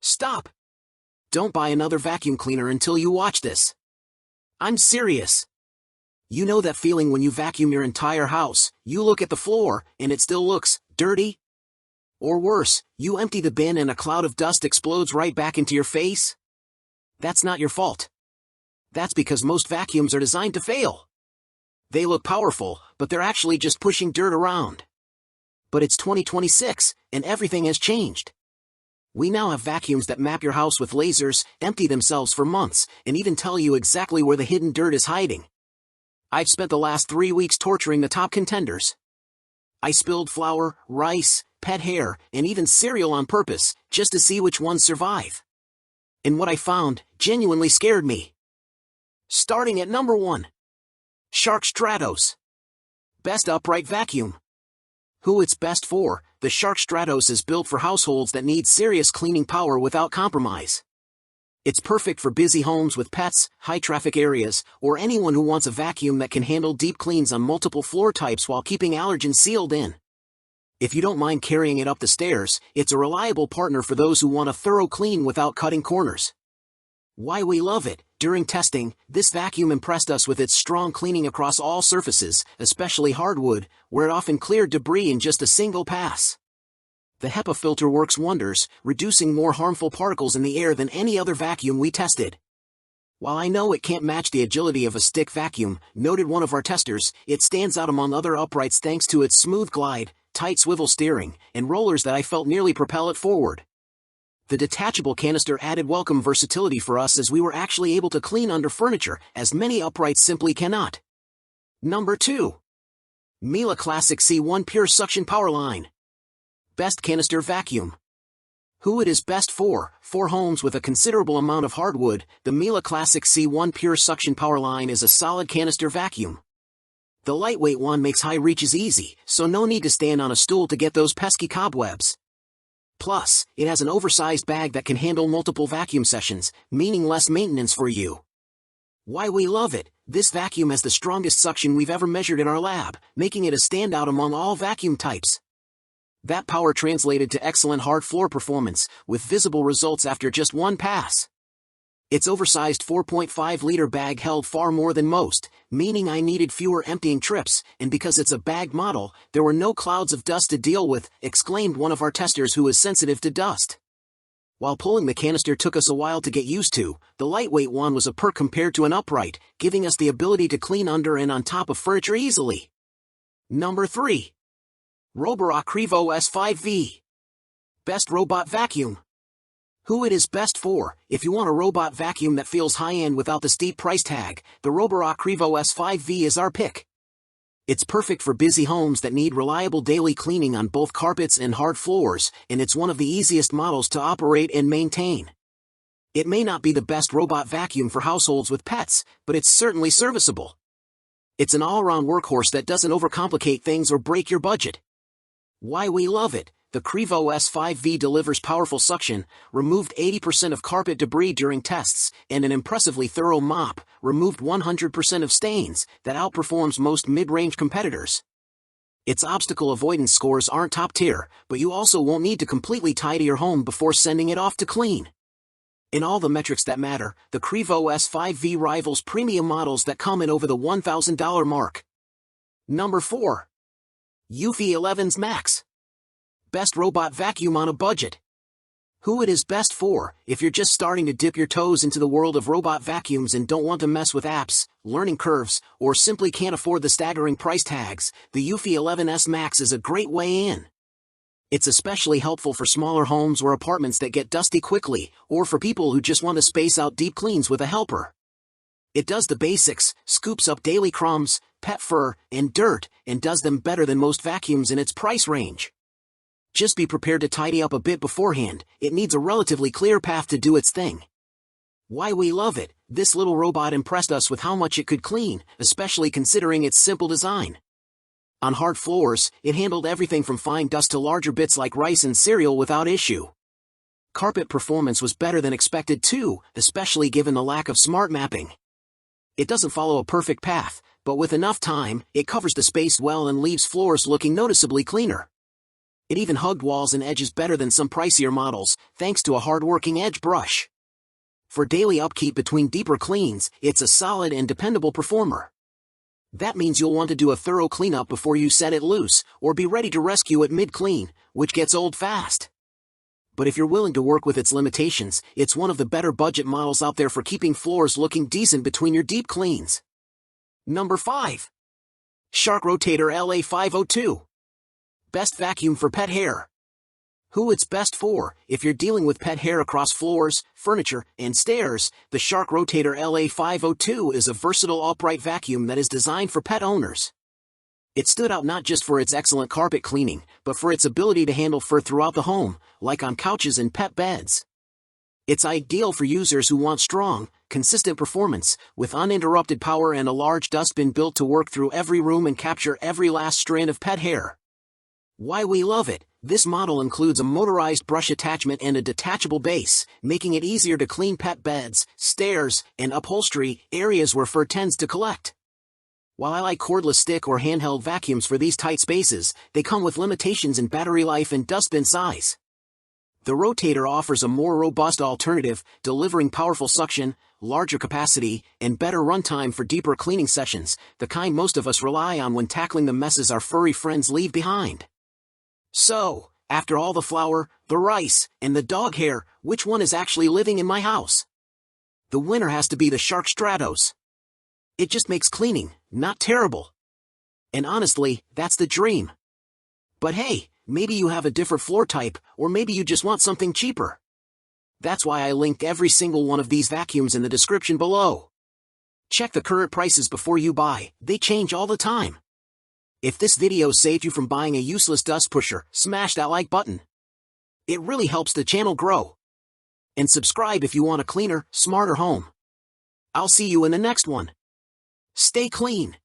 Stop! Don't buy another vacuum cleaner until you watch this. I'm serious. You know that feeling when you vacuum your entire house, you look at the floor, and it still looks dirty? Or worse, you empty the bin and a cloud of dust explodes right back into your face? That's not your fault. That's because most vacuums are designed to fail. They look powerful, but they're actually just pushing dirt around. But it's 2026, and everything has changed. We now have vacuums that map your house with lasers, empty themselves for months, and even tell you exactly where the hidden dirt is hiding. I've spent the last 3 weeks torturing the top contenders. I spilled flour, rice, pet hair, and even cereal on purpose, just to see which ones survive. And what I found genuinely scared me. Starting at number 1. Shark Stratos. Best upright vacuum. Who it's best for, the Shark Stratos is built for households that need serious cleaning power without compromise. It's perfect for busy homes with pets, high-traffic areas, or anyone who wants a vacuum that can handle deep cleans on multiple floor types while keeping allergens sealed in. If you don't mind carrying it up the stairs, it's a reliable partner for those who want a thorough clean without cutting corners. Why we love it. During testing, this vacuum impressed us with its strong cleaning across all surfaces, especially hardwood, where it often cleared debris in just a single pass. The HEPA filter works wonders, reducing more harmful particles in the air than any other vacuum we tested. While I know it can't match the agility of a stick vacuum, noted one of our testers, it stands out among other uprights thanks to its smooth glide, tight swivel steering, and rollers that I felt nearly propel it forward. The detachable canister added welcome versatility for us as we were actually able to clean under furniture, as many uprights simply cannot. Number 2. Miele Classic C1 Pure Suction Powerline. Best canister vacuum. Who it is best for homes with a considerable amount of hardwood, the Miele Classic C1 Pure Suction Powerline is a solid canister vacuum. The lightweight one makes high reaches easy, so no need to stand on a stool to get those pesky cobwebs. Plus, it has an oversized bag that can handle multiple vacuum sessions, meaning less maintenance for you. Why we love it, this vacuum has the strongest suction we've ever measured in our lab, making it a standout among all vacuum types. That power translated to excellent hard floor performance, with visible results after just one pass. Its oversized 4.5-liter bag held far more than most, meaning I needed fewer emptying trips, and because it's a bag model, there were no clouds of dust to deal with, exclaimed one of our testers who is sensitive to dust. While pulling the canister took us a while to get used to, the lightweight one was a perk compared to an upright, giving us the ability to clean under and on top of furniture easily. Number 3. Roborock Qrevo S5V. Best robot vacuum. Who it is best for, if you want a robot vacuum that feels high-end without the steep price tag, the Roborock Qrevo S5V is our pick. It's perfect for busy homes that need reliable daily cleaning on both carpets and hard floors, and it's one of the easiest models to operate and maintain. It may not be the best robot vacuum for households with pets, but it's certainly serviceable. It's an all-around workhorse that doesn't overcomplicate things or break your budget. Why we love it. The Qrevo S5V delivers powerful suction, removed 80% of carpet debris during tests, and an impressively thorough mop, removed 100% of stains, that outperforms most mid-range competitors. Its obstacle avoidance scores aren't top tier, but you also won't need to completely tidy your home before sending it off to clean. In all the metrics that matter, the Qrevo S5V rivals premium models that come in over the $1,000 mark. Number 4. Eufy 11's Max. Best robot vacuum on a budget. Who it is best for, if you're just starting to dip your toes into the world of robot vacuums and don't want to mess with apps, learning curves, or simply can't afford the staggering price tags, the Eufy 11's Max is a great way in. It's especially helpful for smaller homes or apartments that get dusty quickly, or for people who just want to space out deep cleans with a helper. It does the basics, scoops up daily crumbs, pet fur, and dirt, and does them better than most vacuums in its price range. Just be prepared to tidy up a bit beforehand, it needs a relatively clear path to do its thing. Why we love it, this little robot impressed us with how much it could clean, especially considering its simple design. On hard floors, it handled everything from fine dust to larger bits like rice and cereal without issue. Carpet performance was better than expected too, especially given the lack of smart mapping. It doesn't follow a perfect path, but with enough time, it covers the space well and leaves floors looking noticeably cleaner. It even hugged walls and edges better than some pricier models, thanks to a hard-working edge brush. For daily upkeep between deeper cleans, it's a solid and dependable performer. That means you'll want to do a thorough cleanup before you set it loose, or be ready to rescue it mid-clean, which gets old fast. But if you're willing to work with its limitations, it's one of the better budget models out there for keeping floors looking decent between your deep cleans. Number 5. Shark Rotator LA502. Best vacuum for pet hair. Who it's best for? If you're dealing with pet hair across floors, furniture, and stairs, the Shark Rotator LA502 is a versatile upright vacuum that is designed for pet owners. It stood out not just for its excellent carpet cleaning, but for its ability to handle fur throughout the home, like on couches and pet beds. It's ideal for users who want strong, consistent performance, with uninterrupted power and a large dustbin built to work through every room and capture every last strand of pet hair. Why we love it: this model includes a motorized brush attachment and a detachable base, making it easier to clean pet beds, stairs, and upholstery, areas where fur tends to collect. While I like cordless stick or handheld vacuums for these tight spaces, they come with limitations in battery life and dustbin size. The Rotator offers a more robust alternative, delivering powerful suction, larger capacity, and better runtime for deeper cleaning sessions, the kind most of us rely on when tackling the messes our furry friends leave behind. So, after all the flour, the rice, and the dog hair, which one is actually living in my house? The winner has to be the Shark Stratos. It just makes cleaning not terrible. And honestly, that's the dream. But hey, maybe you have a different floor type, or maybe you just want something cheaper. That's why I linked every single one of these vacuums in the description below. Check the current prices before you buy, they change all the time. If this video saved you from buying a useless dust pusher, smash that like button. It really helps the channel grow. And subscribe if you want a cleaner, smarter home. I'll see you in the next one. Stay clean.